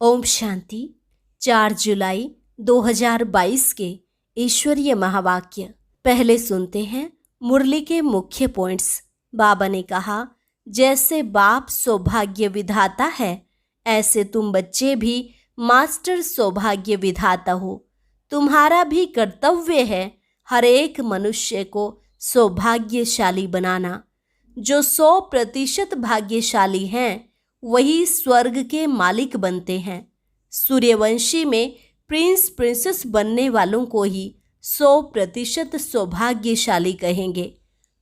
ओम शांति। 4 जुलाई 2022 के ईश्वरीय महावाक्य। पहले सुनते हैं मुरली के मुख्य पॉइंट्स। बाबा ने कहा, जैसे बाप सौभाग्य विधाता है, ऐसे तुम बच्चे भी मास्टर सौभाग्य विधाता हो। तुम्हारा भी कर्तव्य है हर एक मनुष्य को सौभाग्यशाली बनाना। जो 100% भाग्यशाली हैं, वही स्वर्ग के मालिक बनते हैं। सूर्यवंशी में प्रिंस प्रिंसेस बनने वालों को ही 100% सौभाग्यशाली कहेंगे।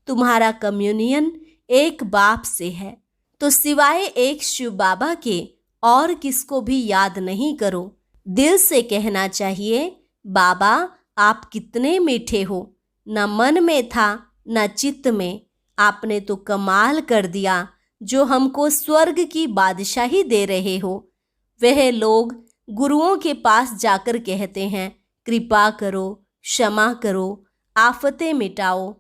तुम्हारा कम्युनियन एक बाप से है, तो सिवाय एक शिव बाबा के और किसको भी याद नहीं करो। दिल से कहना चाहिए, बाबा आप कितने मीठे हो। न मन में था न चित्त में, आपने तो कमाल कर दिया जो हमको स्वर्ग की बादशाही दे रहे हो। वह लोग गुरुओं के पास जाकर कहते हैं, कृपा करो, क्षमा करो, आफतें मिटाओ।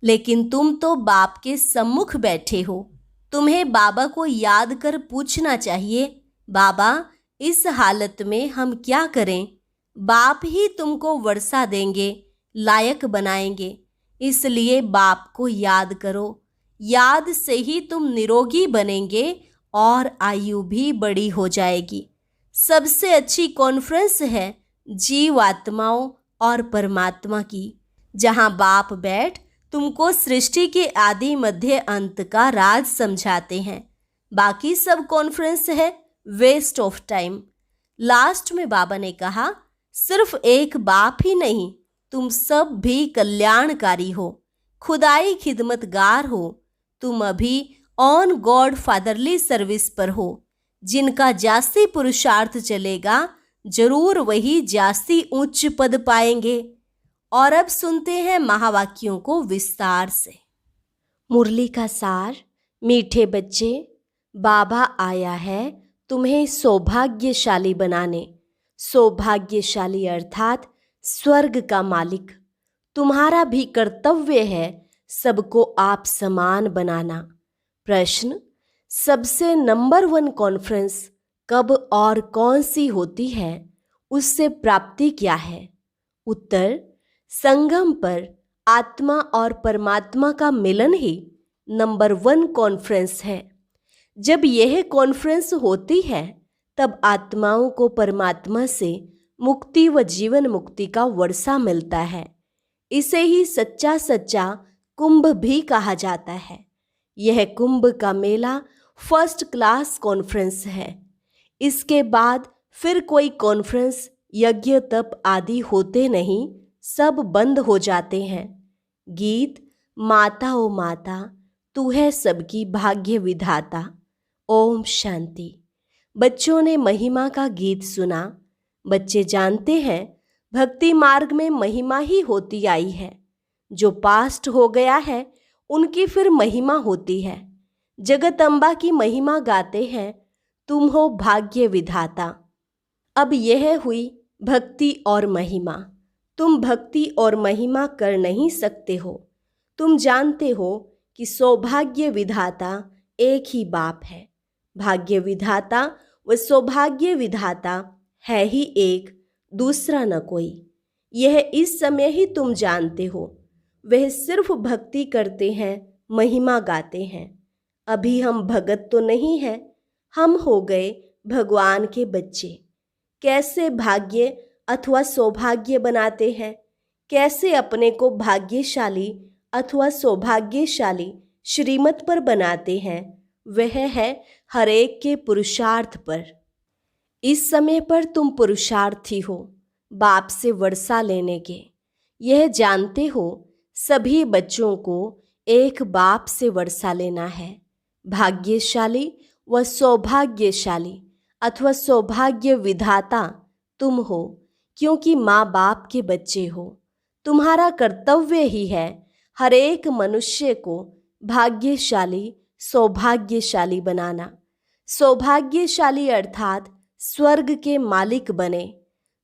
लेकिन तुम तो बाप के सम्मुख बैठे हो। तुम्हें बाबा को याद कर पूछना चाहिए, बाबा इस हालत में हम क्या करें। बाप ही तुमको वर्षा देंगे, लायक बनाएंगे। इसलिए बाप को याद करो। याद से ही तुम निरोगी बनेंगे और आयु भी बड़ी हो जाएगी। सबसे अच्छी कॉन्फ्रेंस है जीव आत्माओं और परमात्मा की, जहां बाप बैठ तुमको सृष्टि के आदि मध्य अंत का राज समझाते हैं। बाकी सब कॉन्फ्रेंस है वेस्ट ऑफ टाइम। लास्ट में बाबा ने कहा, सिर्फ एक बाप ही नहीं, तुम सब भी कल्याणकारी हो, खुदाई खिदमतगार हो। तुम अभी ऑन गॉड फादरली सर्विस पर हो। जिनका जास्ती पुरुषार्थ चलेगा, जरूर वही जास्ती उच्च पद पाएंगे। और अब सुनते हैं महावाक्यों को विस्तार से। मुरली का सार। मीठे बच्चे, बाबा आया है तुम्हें सौभाग्यशाली बनाने। सौभाग्यशाली अर्थात स्वर्ग का मालिक। तुम्हारा भी कर्तव्य है सबको आप समान बनाना। प्रश्न, सबसे नंबर 1 कॉन्फ्रेंस कब और कौन सी होती है, उससे प्राप्ति क्या है? उत्तर, संगम पर आत्मा और परमात्मा का मिलन ही नंबर 1 कॉन्फ्रेंस है। जब यह कॉन्फ्रेंस होती है, तब आत्माओं को परमात्मा से मुक्ति व जीवन मुक्ति का वर्षा मिलता है। इसे ही सच्चा सच्चा कुंभ भी कहा जाता है। यह कुंभ का मेला फर्स्ट क्लास कॉन्फ्रेंस है। इसके बाद फिर कोई कॉन्फ्रेंस, यज्ञ, तप आदि होते नहीं, सब बंद हो जाते हैं। गीत, माता ओ माता, तू है सबकी भाग्य विधाता। ओम शांति। बच्चों ने महिमा का गीत सुना। बच्चे जानते हैं भक्ति मार्ग में महिमा ही होती आई है। जो पास्ट हो गया है उनकी फिर महिमा होती है। जगत अम्बा की महिमा गाते हैं, तुम हो भाग्य विधाता। अब यह हुई भक्ति और महिमा। तुम भक्ति और महिमा कर नहीं सकते हो। तुम जानते हो कि सौभाग्य विधाता एक ही बाप है। भाग्य विधाता व सौभाग्य विधाता है ही एक, दूसरा न कोई। यह इस समय ही तुम जानते हो। वह सिर्फ भक्ति करते हैं, महिमा गाते हैं। अभी हम भगत तो नहीं हैं, हम हो गए भगवान के बच्चे। कैसे भाग्य अथवा सौभाग्य बनाते हैं, कैसे अपने को भाग्यशाली अथवा सौभाग्यशाली श्रीमत पर बनाते हैं, वह है हर एक के पुरुषार्थ पर। इस समय पर तुम पुरुषार्थी हो बाप से वर्षा लेने के। यह जानते हो सभी बच्चों को एक बाप से वर्षा लेना है। भाग्यशाली व सौभाग्यशाली अथवा सौभाग्य विधाता तुम हो, क्योंकि माँ बाप के बच्चे हो। तुम्हारा कर्तव्य ही है हर एक मनुष्य को भाग्यशाली सौभाग्यशाली बनाना। सौभाग्यशाली अर्थात स्वर्ग के मालिक बने।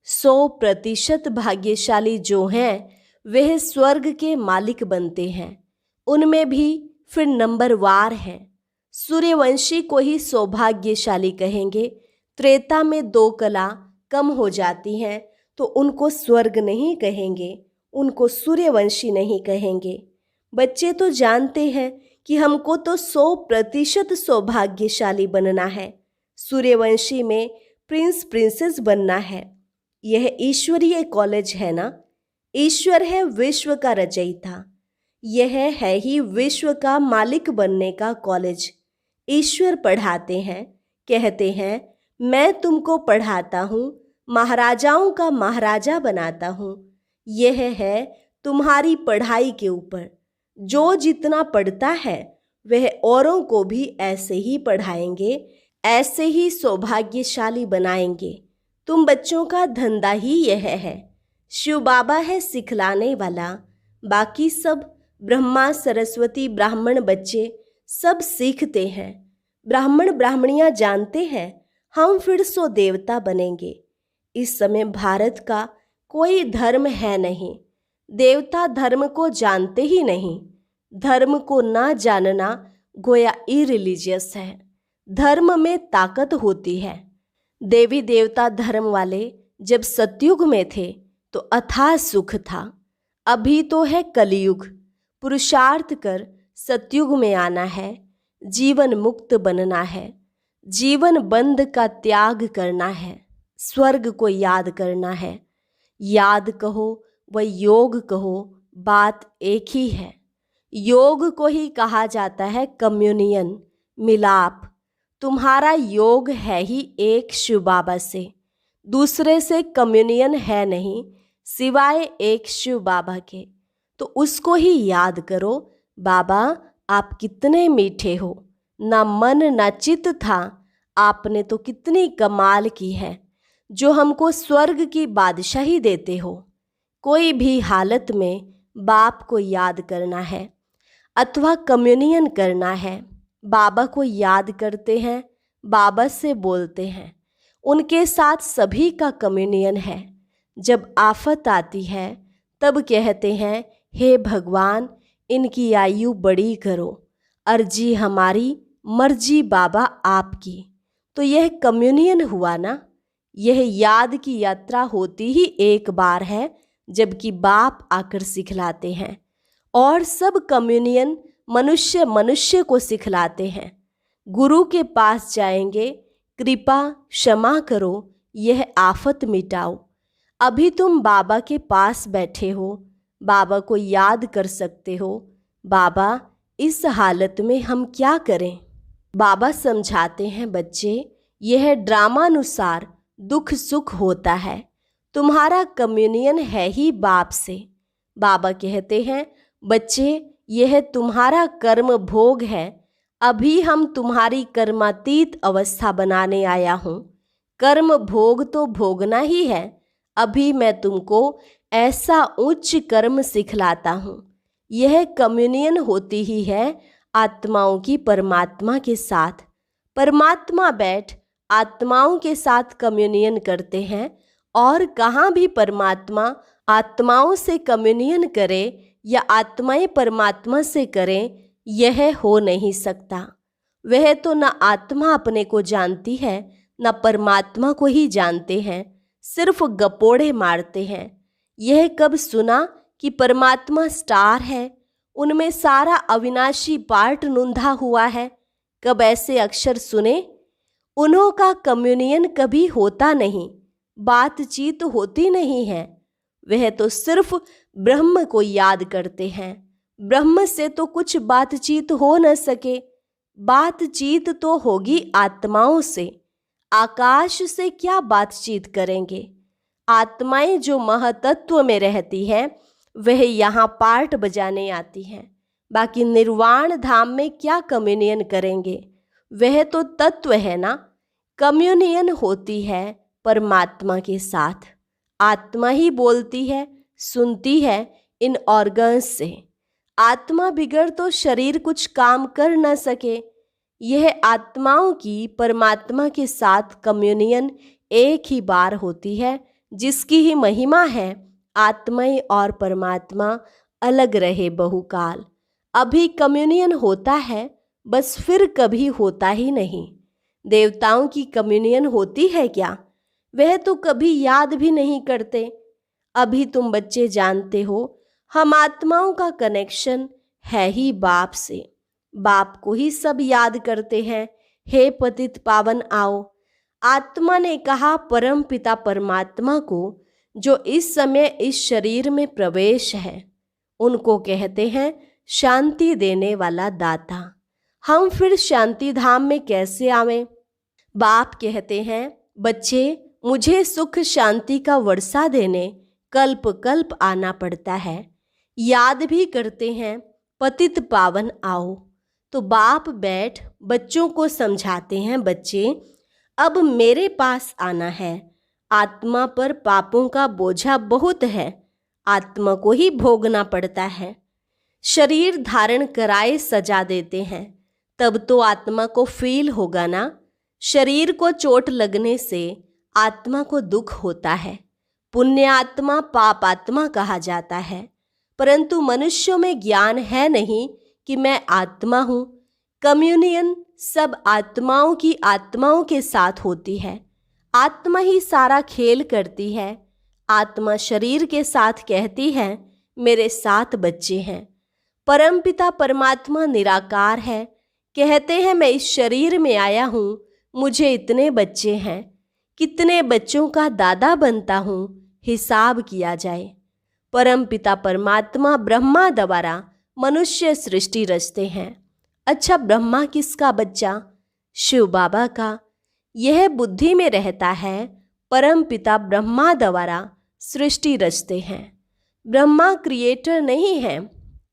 100% भाग्यशाली जो हैं, वह स्वर्ग के मालिक बनते हैं। उनमें भी फिर नंबर वार है। सूर्यवंशी को ही सौभाग्यशाली कहेंगे, त्रेता में दो कला कम हो जाती हैं तो उनको स्वर्ग नहीं कहेंगे, उनको सूर्यवंशी नहीं कहेंगे। बच्चे तो जानते हैं कि हमको तो 100% सौभाग्यशाली बनना है, सूर्यवंशी में प्रिंस प्रिंसेस बनना है। यह ईश्वरीय कॉलेज है ना। ईश्वर है विश्व का रचयिता, यह है ही विश्व का मालिक बनने का कॉलेज। ईश्वर पढ़ाते हैं, कहते हैं मैं तुमको पढ़ाता हूँ, महाराजाओं का महाराजा बनाता हूँ। यह है तुम्हारी पढ़ाई के ऊपर। जो जितना पढ़ता है वह औरों को भी ऐसे ही पढ़ाएंगे, ऐसे ही सौभाग्यशाली बनाएंगे। तुम बच्चों का धंधा ही यह है। शिव बाबा है सिखलाने वाला, बाकी सब ब्रह्मा सरस्वती ब्राह्मण बच्चे सब सीखते हैं। ब्राह्मण ब्राह्मणियाँ जानते हैं हम फिर सो देवता बनेंगे। इस समय भारत का कोई धर्म है नहीं, देवता धर्म को जानते ही नहीं। धर्म को ना जानना गोया इरिलीजियस है। धर्म में ताकत होती है। देवी देवता धर्म वाले जब सतयुग में थे तो अथाह सुख था। अभी तो है कलयुग। पुरुषार्थ कर सतयुग में आना है, जीवन मुक्त बनना है, जीवन बंध का त्याग करना है, स्वर्ग को याद करना है। याद कहो व योग कहो, बात एक ही है। योग को ही कहा जाता है कम्युनियन, मिलाप। तुम्हारा योग है ही एक शिव बाबा से, दूसरे से कम्युनियन है नहीं सिवाय एक शिव बाबा के। तो उसको ही याद करो। बाबा आप कितने मीठे हो, ना मन ना चित था, आपने तो कितनी कमाल की है जो हमको स्वर्ग की बादशाही देते हो। कोई भी हालत में बाप को याद करना है अथवा कम्युनियन करना है। बाबा को याद करते हैं, बाबा से बोलते हैं, उनके साथ सभी का कम्युनियन है। जब आफत आती है तब कहते हैं हे भगवान इनकी आयु बड़ी करो, अर्जी हमारी मर्जी बाबा आपकी। तो यह कम्युनियन हुआ ना। यह याद की यात्रा होती ही एक बार है, जबकि बाप आकर सिखलाते हैं। और सब कम्युनियन मनुष्य मनुष्य को सिखलाते हैं। गुरु के पास जाएंगे, कृपा क्षमा करो, यह आफत मिटाओ। अभी तुम बाबा के पास बैठे हो, बाबा को याद कर सकते हो। बाबा इस हालत में हम क्या करें। बाबा समझाते हैं बच्चे यह ड्रामानुसार दुख सुख होता है। तुम्हारा कम्युनियन है ही बाप से। बाबा कहते हैं बच्चे यह तुम्हारा कर्म भोग है, अभी हम तुम्हारी कर्मातीत अवस्था बनाने आया हूँ। कर्म भोग तो भोगना ही है। अभी मैं तुमको ऐसा उच्च कर्म सिखलाता हूँ। यह कम्युनियन होती ही है आत्माओं की परमात्मा के साथ। परमात्मा बैठ आत्माओं के साथ कम्युनियन करते हैं, और कहाँ भी परमात्मा आत्माओं से कम्युनियन करे या आत्माएं परमात्मा से करें, यह हो नहीं सकता। वह तो न आत्मा अपने को जानती है न परमात्मा को ही जानते हैं, सिर्फ गपोड़े मारते हैं। यह कब सुना कि परमात्मा स्टार है, उनमें सारा अविनाशी पार्ट नूंधा हुआ है? कब ऐसे अक्षर सुने? उन्हों का कम्युनियन कभी होता नहीं, बातचीत होती नहीं है। वह तो सिर्फ ब्रह्म को याद करते हैं। ब्रह्म से तो कुछ बातचीत हो न सके। बातचीत तो होगी आत्माओं से। आकाश से क्या बातचीत करेंगे? आत्माएं जो महतत्व में रहती हैं वह यहाँ पार्ट बजाने आती हैं। बाकी निर्वाण धाम में क्या कम्युनियन करेंगे? वह तो तत्व है ना। कम्युनियन होती है परमात्मा के साथ। आत्मा ही बोलती है, सुनती है इन ऑर्गन्स से। आत्मा बिगड़ तो शरीर कुछ काम कर न सके। यह आत्माओं की परमात्मा के साथ कम्युनियन एक ही बार होती है, जिसकी ही महिमा है आत्माएं और परमात्मा अलग रहे बहुकाल। अभी कम्युनियन होता है, बस फिर कभी होता ही नहीं। देवताओं की कम्युनियन होती है क्या? वह तो कभी याद भी नहीं करते। अभी तुम बच्चे जानते हो, हम आत्माओं का कनेक्शन है ही बाप से। बाप को ही सब याद करते हैं। हे पतित पावन आओ। आत्मा ने कहा परम पिता परमात्मा को, जो इस समय इस शरीर में प्रवेश है, उनको कहते हैं शांति देने वाला दाता। हम फिर शांति धाम में कैसे आवें? बाप कहते हैं, बच्चे, मुझे सुख शांति का वर्षा देने कल्प कल्प आना पड़ता है। याद भी करते हैं पतित पावन आओ। तो बाप बैठ बच्चों को समझाते हैं, बच्चे अब मेरे पास आना है। आत्मा पर पापों का बोझा बहुत है, आत्मा को ही भोगना पड़ता है। शरीर धारण कराए सजा देते हैं, तब तो आत्मा को फील होगा ना। शरीर को चोट लगने से आत्मा को दुख होता है। पुण्य आत्मा पाप आत्मा कहा जाता है, परंतु मनुष्यों में ज्ञान है नहीं कि मैं आत्मा हूँ। कम्युनियन सब आत्माओं की आत्माओं के साथ होती है। आत्मा ही सारा खेल करती है। आत्मा शरीर के साथ कहती है मेरे 7 बच्चे हैं। परमपिता परमात्मा निराकार है, कहते हैं मैं इस शरीर में आया हूँ, मुझे इतने बच्चे हैं। कितने बच्चों का दादा बनता हूँ, हिसाब किया जाए। परमपिता परमात्मा ब्रह्मा द्वारा मनुष्य सृष्टि रचते हैं। अच्छा, ब्रह्मा किसका बच्चा? शिव बाबा का। यह बुद्धि में रहता है, परमपिता ब्रह्मा द्वारा सृष्टि रचते हैं। ब्रह्मा क्रिएटर नहीं है।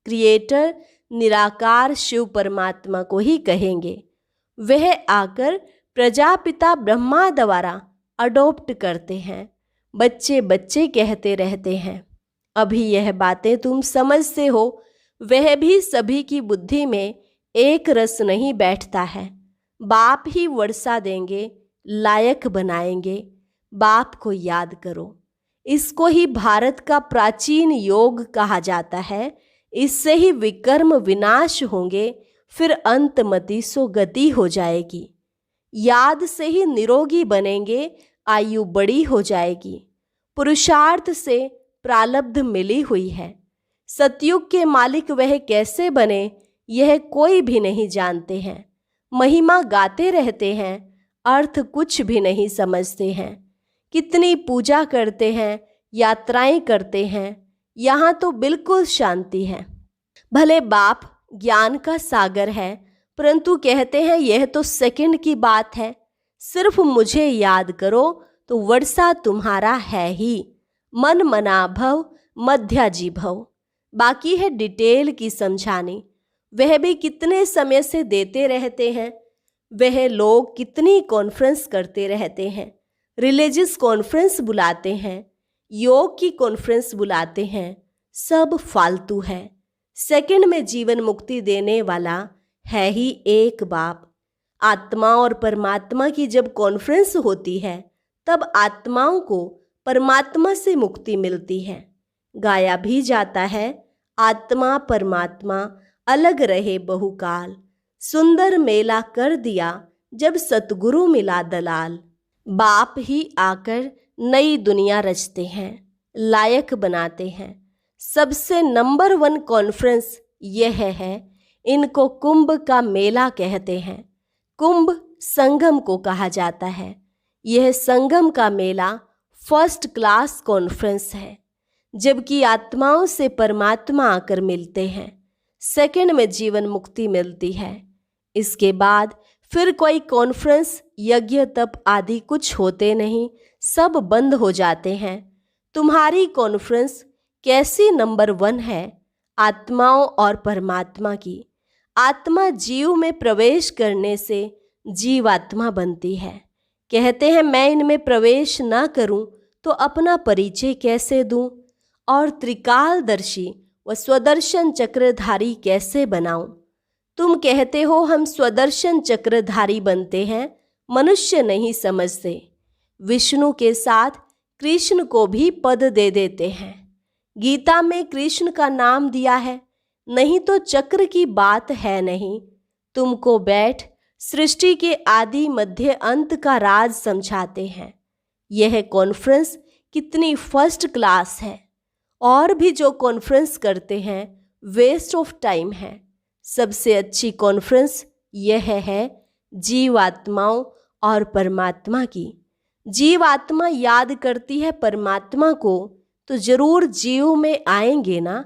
क्रिएटर निराकार शिव परमात्मा को ही कहेंगे। वह आकर प्रजापिता ब्रह्मा द्वारा अडॉप्ट करते हैं। बच्चे बच्चे कहते रहते हैं। अभी यह बातें तुम समझते हो, वह भी सभी की बुद्धि में एक रस नहीं बैठता है। बाप ही वर्षा देंगे, लायक बनाएंगे। बाप को याद करो। इसको ही भारत का प्राचीन योग कहा जाता है। इससे ही विकर्म विनाश होंगे, फिर अंतमति सो गति हो जाएगी। याद से ही निरोगी बनेंगे, आयु बड़ी हो जाएगी। पुरुषार्थ से प्रालब्ध मिली हुई है। सतयुग के मालिक वह कैसे बने, यह कोई भी नहीं जानते हैं। महिमा गाते रहते हैं, अर्थ कुछ भी नहीं समझते हैं। कितनी पूजा करते हैं, यात्राएं करते हैं, यहाँ तो बिल्कुल शांति है। भले बाप ज्ञान का सागर है, परंतु कहते हैं यह तो सेकंड की बात है। सिर्फ मुझे याद करो तो वर्षा तुम्हारा है ही। मन मना भव मध्याजी भव। बाकी है डिटेल की समझानी। वह भी कितने समय से देते रहते हैं। वह लोग कितनी कॉन्फ्रेंस करते रहते हैं। रिलीजियस कॉन्फ्रेंस बुलाते हैं, योग की कॉन्फ्रेंस बुलाते हैं, सब फालतू है। सेकंड में जीवन मुक्ति देने वाला है ही एक बाप। आत्मा और परमात्मा की जब कॉन्फ्रेंस होती है, तब आत्माओं को परमात्मा से मुक्ति मिलती है। गाया भी जाता है, आत्मा परमात्मा अलग रहे बहुकाल। सुंदर मेला कर दिया जब सतगुरु मिला दलाल। बाप ही आकर नई दुनिया रचते हैं, लायक बनाते हैं। सबसे नंबर 1 कॉन्फ्रेंस यह है। इनको कुंभ का मेला कहते हैं। कुंभ संगम को कहा जाता है। यह संगम का मेला फर्स्ट क्लास कॉन्फ्रेंस है, जबकि आत्माओं से परमात्मा आकर मिलते हैं। सेकंड में जीवन मुक्ति मिलती है। इसके बाद फिर कोई कॉन्फ्रेंस, यज्ञ, तप आदि कुछ होते नहीं, सब बंद हो जाते हैं। तुम्हारी कॉन्फ्रेंस कैसी नंबर 1 है? आत्माओं और परमात्मा की। आत्मा जीव में प्रवेश करने से जीवात्मा बनती है। कहते हैं मैं इनमें प्रवेश ना करूं तो अपना परिचय कैसे दूं, और त्रिकालदर्शी व स्वदर्शन चक्रधारी कैसे बनाऊं। तुम कहते हो हम स्वदर्शन चक्रधारी बनते हैं, मनुष्य नहीं समझते। विष्णु के साथ कृष्ण को भी पद दे देते हैं। गीता में कृष्ण का नाम दिया है, नहीं तो चक्र की बात है नहीं। तुमको बैठ सृष्टि के आदि मध्य अंत का राज समझाते हैं। यह कॉन्फ्रेंस कितनी फर्स्ट क्लास है। और भी जो कॉन्फ्रेंस करते हैं वेस्ट ऑफ टाइम है। सबसे अच्छी कॉन्फ्रेंस यह है जीवात्माओं और परमात्मा की। जीवात्मा याद करती है परमात्मा को तो जरूर जीव में आएंगे ना,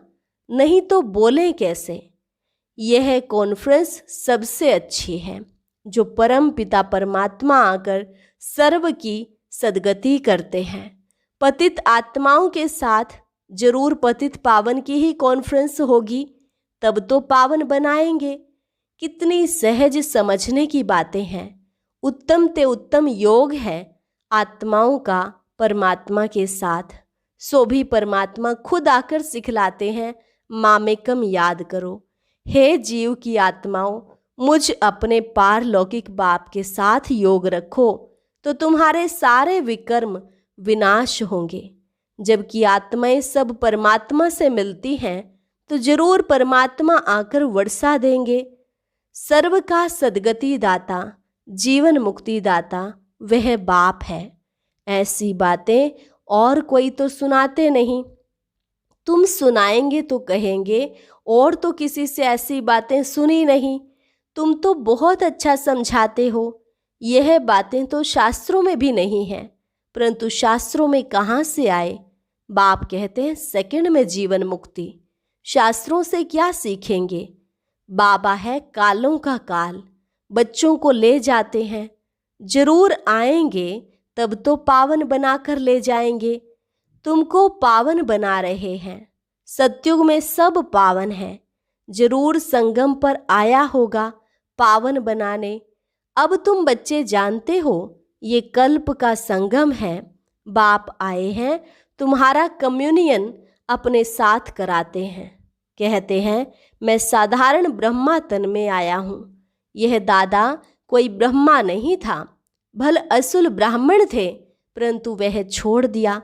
नहीं तो बोलें कैसे। यह कॉन्फ्रेंस सबसे अच्छी है जो परम पिता परमात्मा आकर सर्व की सद्गति करते हैं। पतित आत्माओं के साथ जरूर पतित पावन की ही कॉन्फ्रेंस होगी, तब तो पावन बनाएंगे। कितनी सहज समझने की बातें हैं। उत्तम ते उत्तम योग है आत्माओं का परमात्मा के साथ। सो भी परमात्मा खुद आकर सिखलाते हैं, मामेकम याद करो। हे जीव की आत्माओं, मुझ अपने पारलौकिक बाप के साथ योग रखो तो तुम्हारे सारे विकर्म विनाश होंगे। जबकि आत्माएं सब परमात्मा से मिलती हैं तो जरूर परमात्मा आकर वर्षा देंगे। सर्व का सद्गति दाता, जीवन मुक्ति दाता वह बाप है। ऐसी बातें और कोई तो सुनाते नहीं। तुम सुनाएंगे तो कहेंगे और तो किसी से ऐसी बातें सुनी नहीं। तुम तो बहुत अच्छा समझाते हो। यह बातें तो शास्त्रों में भी नहीं है, परंतु शास्त्रों में कहाँ से आए। बाप कहते हैं सेकंड में जीवन मुक्ति। शास्त्रों से क्या सीखेंगे। बाबा है कालों का काल, बच्चों को ले जाते हैं। जरूर आएंगे तब तो पावन बनाकर ले जाएंगे। तुमको पावन बना रहे हैं। सतयुग में सब पावन है। जरूर संगम पर आया होगा पावन बनाने। अब तुम बच्चे जानते हो ये कल्प का संगम है। बाप आए हैं तुम्हारा कम्युनियन अपने साथ कराते हैं। कहते हैं मैं साधारण ब्रह्मा तन में आया हूँ। यह दादा कोई ब्रह्मा नहीं था, भल असुल ब्राह्मण थे, परंतु वह छोड़ दिया।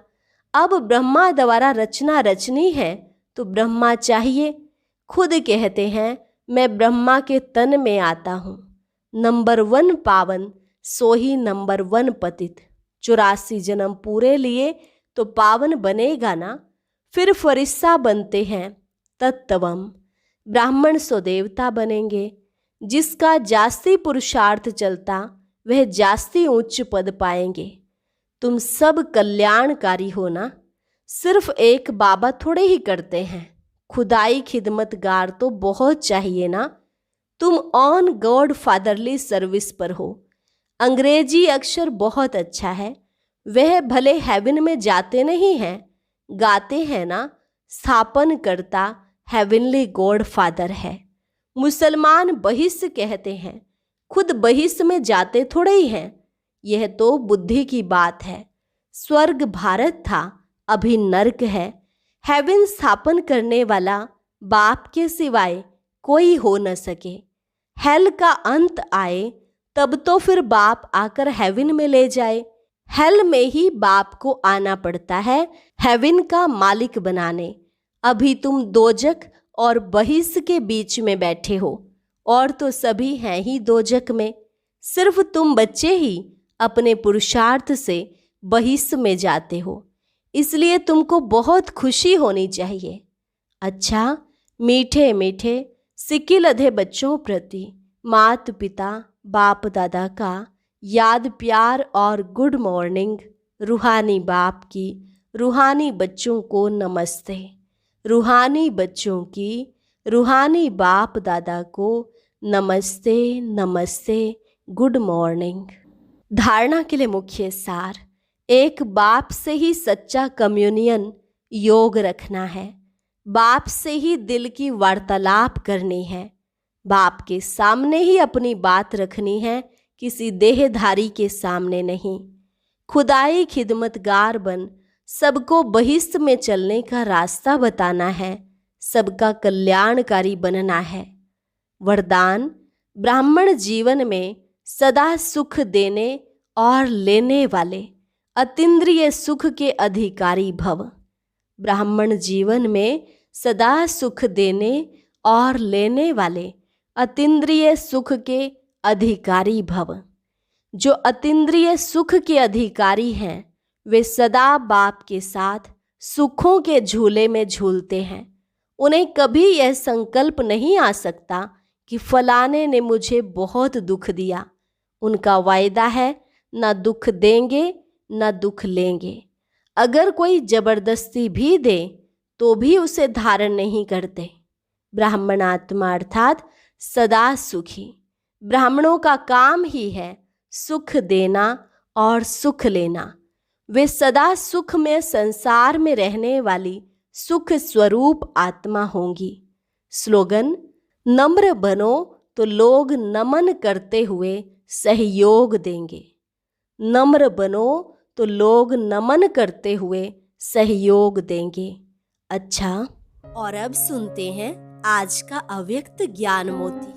अब ब्रह्मा द्वारा रचना रचनी है तो ब्रह्मा चाहिए। खुद कहते हैं मैं ब्रह्मा के तन में आता हूँ। नंबर 1 पावन सो ही नंबर 1 पतित। 84 जन्म पूरे लिए तो पावन बनेगा ना। फिर फरिश्ता बनते हैं तत्तवम। ब्राह्मण सो देवता बनेंगे। जिसका जास्ती पुरुषार्थ चलता वह जास्ती उच्च पद पाएंगे। तुम सब कल्याणकारी हो ना। सिर्फ एक बाबा थोड़े ही करते हैं। खुदाई खिदमतगार तो बहुत चाहिए ना। तुम ऑन गॉड फादरली सर्विस पर हो। अंग्रेजी अक्षर बहुत अच्छा है। वह भले हेवन में जाते नहीं हैं, गाते हैं ना। स्थापन करता हेवनली गॉड फादर है। मुसलमान बहिष्ठ कहते हैं, खुद बहिष्ठ में जाते थोड़े ही हैं। यह तो बुद्धि की बात है। स्वर्ग भारत था, अभी नर्क है। हेवन स्थापन करने वाला बाप के सिवाय कोई हो न सके। हेल का अंत आए तब तो फिर बाप आकर हेवन में ले जाए। हेल में ही बाप को आना पड़ता है हेवन का मालिक बनाने। अभी तुम दोजक और बहिष्ठ के बीच में बैठे हो, और तो सभी हैं ही दोजक में। सिर्फ तुम बच्चे ही अपने पुरुषार्थ से बहिष्ठ में जाते हो, इसलिए तुमको बहुत खुशी होनी चाहिए। अच्छा, मीठे मीठे सिक्के लधे बच्चों प्रति माता पिता बाप दादा का याद प्यार और गुड मॉर्निंग। रूहानी बाप की रूहानी बच्चों को नमस्ते। रूहानी बच्चों की रूहानी बाप दादा को नमस्ते नमस्ते, गुड मॉर्निंग। धारणा के लिए मुख्य सार। एक बाप से ही सच्चा कम्युनियन योग रखना है। बाप से ही दिल की वार्तालाप करनी है। बाप के सामने ही अपनी बात रखनी है, किसी देहधारी के सामने नहीं। खुदाई खिदमतगार बन सबको बहिष्ठ में चलने का रास्ता बताना है। सबका कल्याणकारी बनना है। वरदान। ब्राह्मण जीवन में सदा सुख देने और लेने वाले अतीन्द्रिय सुख के अधिकारी भव। ब्राह्मण जीवन में सदा सुख देने और लेने वाले अतीन्द्रिय सुख के अधिकारी भव। जो अतीन्द्रिय सुख के अधिकारी हैं वे सदा बाप के साथ सुखों के झूले में झूलते हैं। उन्हें कभी यह संकल्प नहीं आ सकता कि फलाने ने मुझे बहुत दुख दिया। उनका वायदा है न दुख देंगे न दुख लेंगे। अगर कोई जबरदस्ती भी दे तो भी उसे धारण नहीं करते। ब्राह्मण आत्मा अर्थात सदा सुखी। ब्राह्मणों का काम ही है सुख देना और सुख लेना। वे सदा सुख में संसार में रहने वाली सुख स्वरूप आत्मा होंगी। स्लोगन: नम्र बनो तो लोग नमन करते हुए सहयोग देंगे। नम्र बनो तो लोग नमन करते हुए सहयोग देंगे। अच्छा, और अब सुनते हैं आज का अव्यक्त ज्ञान मोती।